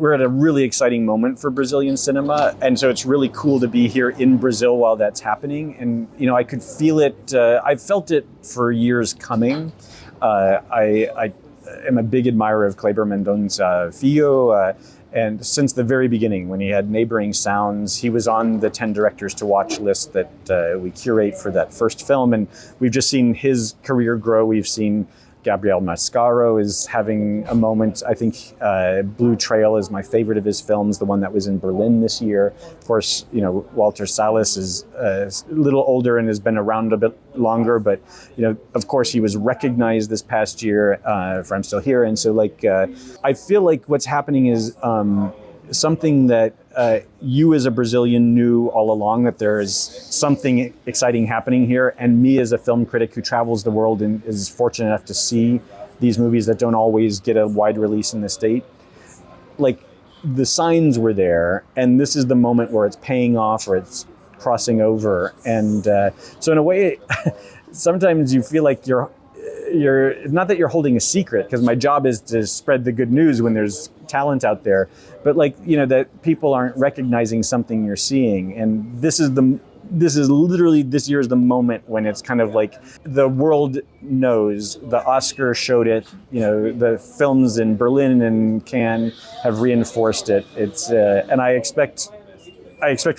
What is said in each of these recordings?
we're at a really exciting moment for Brazilian cinema, and so it's really cool to be here in Brazil while that's happening. And I could feel it. I've felt it for years coming. I am a big admirer of Kleber Mendonça Filho, and since the very beginning, when he had Neighboring Sounds, he was on the 10 directors to watch list that we curate for that first film, and we've just seen his career grow. We've seen Gabriel Mascaro is having a moment. I think Blue Trail is my favorite of his films, the one that was in Berlin this year. Of course, Walter Salles is a little older and has been around a bit longer, but of course he was recognized this past year for I'm Still Here. And so I feel like what's happening is something that you as a Brazilian knew all along, that there is something exciting happening here. And me as a film critic who travels the world and is fortunate enough to see these movies that don't always get a wide release in the State, the signs were there, and this is the moment where it's paying off or it's crossing over. And so in a way, sometimes you feel like you're not that you're holding a secret, because my job is to spread the good news when there's talent out there, but that people aren't recognizing something you're seeing. And this is literally, this year is the moment when it's kind of like the world knows. The Oscar showed it, the films in Berlin and Cannes have reinforced it. It's and I expect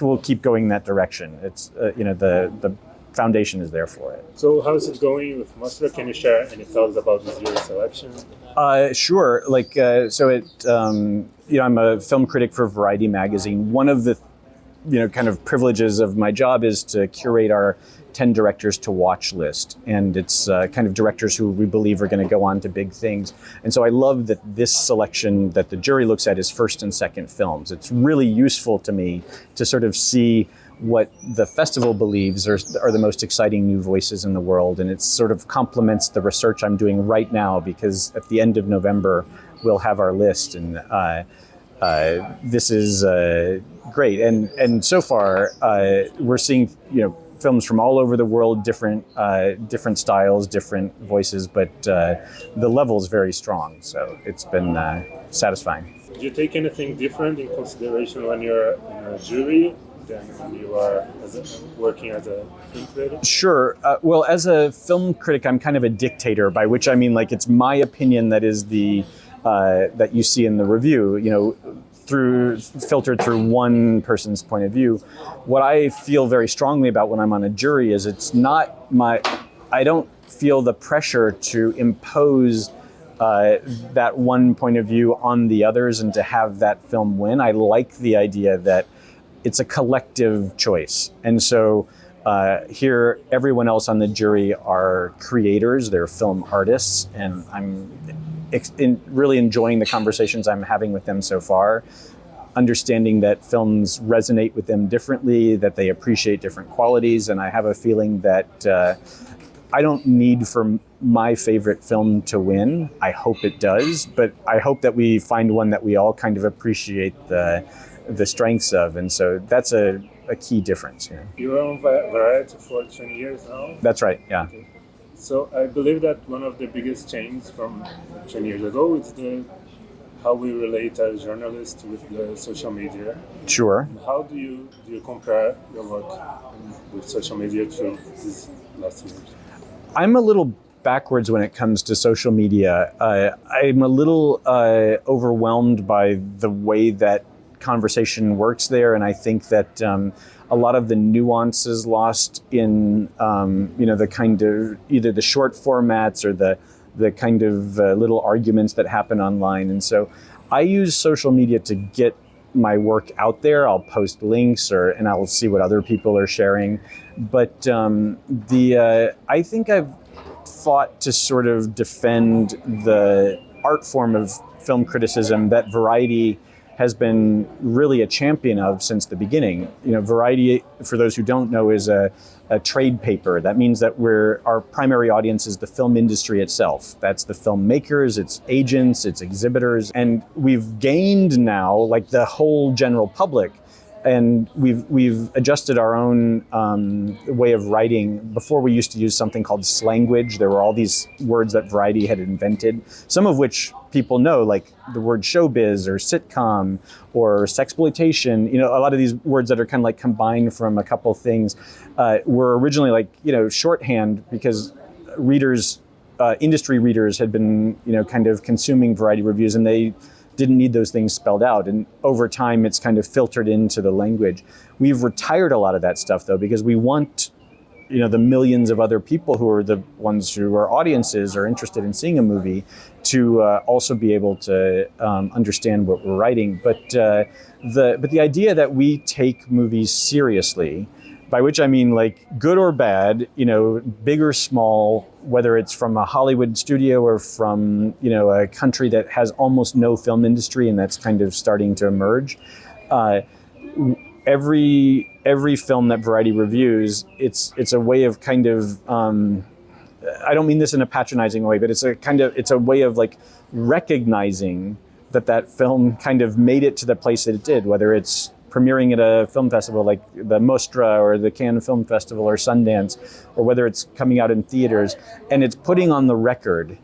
we'll keep going in that direction. It's the foundation is there for it. So how is it going with Mostra? Can you share any thoughts about this year's selection? Sure. I'm a film critic for Variety magazine. One of the kind of privileges of my job is to curate our 10 directors to watch list. And it's kind of directors who we believe are going to go on to big things. And so I love that this selection that the jury looks at is first and second films. It's really useful to me to sort of see what the festival believes are the most exciting new voices in the world. And it sort of complements the research I'm doing right now, because at the end of November, we'll have our list. And this is great. And so far, we're seeing, films from all over the world, different styles, different voices, but the level is very strong. So it's been satisfying. Do you take anything different in consideration when you're in a jury than when you are working as a film critic? Sure. Well, as a film critic, I'm kind of a dictator, by which I mean it's my opinion that is that you see in the review, filtered through one person's point of view. What I feel very strongly about when I'm on a jury is I don't feel the pressure to impose that one point of view on the others and to have that film win. I like the idea that it's a collective choice. And so here, everyone else on the jury are creators, they're film artists, and I'm really enjoying the conversations I'm having with them so far, understanding that films resonate with them differently, that they appreciate different qualities, and I have a feeling that I don't need for my favorite film to win. I hope it does, but I hope that we find one that we all kind of appreciate the strengths of, and so that's a key difference. You're on Variety for 20 years now? That's right, yeah. Okay. So I believe that one of the biggest changes from 20 years ago is how we relate as journalists with the social media. Sure. And how do you compare your work with social media to these last years? I'm a little backwards when it comes to social media. I'm a little overwhelmed by the way that conversation works there, and I think that a lot of the nuances lost in the kind of either the short formats or the kind of little arguments that happen online. And so I use social media to get my work out there. I'll post links and I'll see what other people are sharing. But I think I've fought to sort of defend the art form of film criticism that Variety has been really a champion of since the beginning. Variety, for those who don't know, is a trade paper. That means that our primary audience is the film industry itself. That's the filmmakers, its agents, its exhibitors. And we've gained now, the whole general public, and we've adjusted our own way of writing. Before, we used to use something called slanguage. There were all these words that Variety had invented, some of which people know, like the word showbiz or sitcom or sexploitation. You know, a lot of these words that are kind of like combined from a couple things were originally like, you know, shorthand, because readers, industry readers, had been, you know, kind of consuming Variety reviews, and they didn't need those things spelled out. And over time, it's kind of filtered into the language. We've retired a lot of that stuff, though, because we want, you know, the millions of other people who are the ones who are audiences or interested in seeing a movie to also be able to understand what we're writing. But the idea that we take movies seriously, by which I mean like good or bad, you know, big or small, whether it's from a Hollywood studio or from, you know, a country that has almost no film industry and that's kind of starting to emerge. Every film that Variety reviews, it's a way of kind of, I don't mean this in a patronizing way, but it's a way of like recognizing that film kind of made it to the place that it did, whether it's premiering at a film festival like the Mostra or the Cannes Film Festival or Sundance, or whether it's coming out in theaters, and it's putting on the record,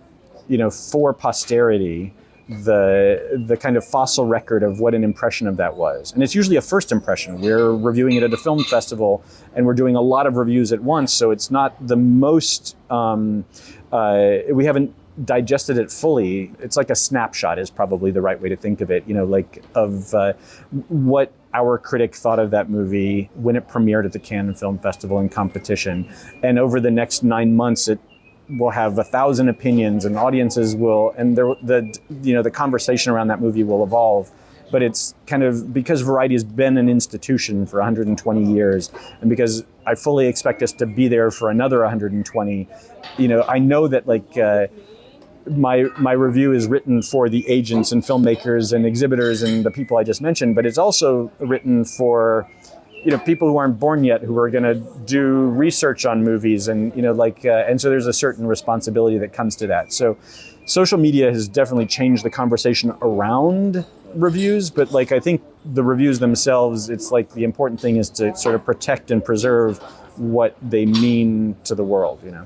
you know, for posterity, the kind of fossil record of what an impression of that was. And it's usually a first impression. We're reviewing it at a film festival, and we're doing a lot of reviews at once, so it's not the most, we haven't digested it fully. It's like a snapshot is probably the right way to think of it, you know, like of what our critic thought of that movie when it premiered at the Cannes Film Festival in competition. And over the next 9 months, it will have 1,000 opinions, and audiences will, and the conversation around that movie will evolve. But it's kind of, because Variety has been an institution for 120 years, and because I fully expect us to be there for another 120, you know, I know that like, my review is written for the agents and filmmakers and exhibitors and the people I just mentioned, but it's also written for, you know, people who aren't born yet, who are going to do research on movies, and, you know, like, and so there's a certain responsibility that comes to that. So social media has definitely changed the conversation around reviews, but like, I think the reviews themselves, it's like the important thing is to sort of protect and preserve what they mean to the world, you know.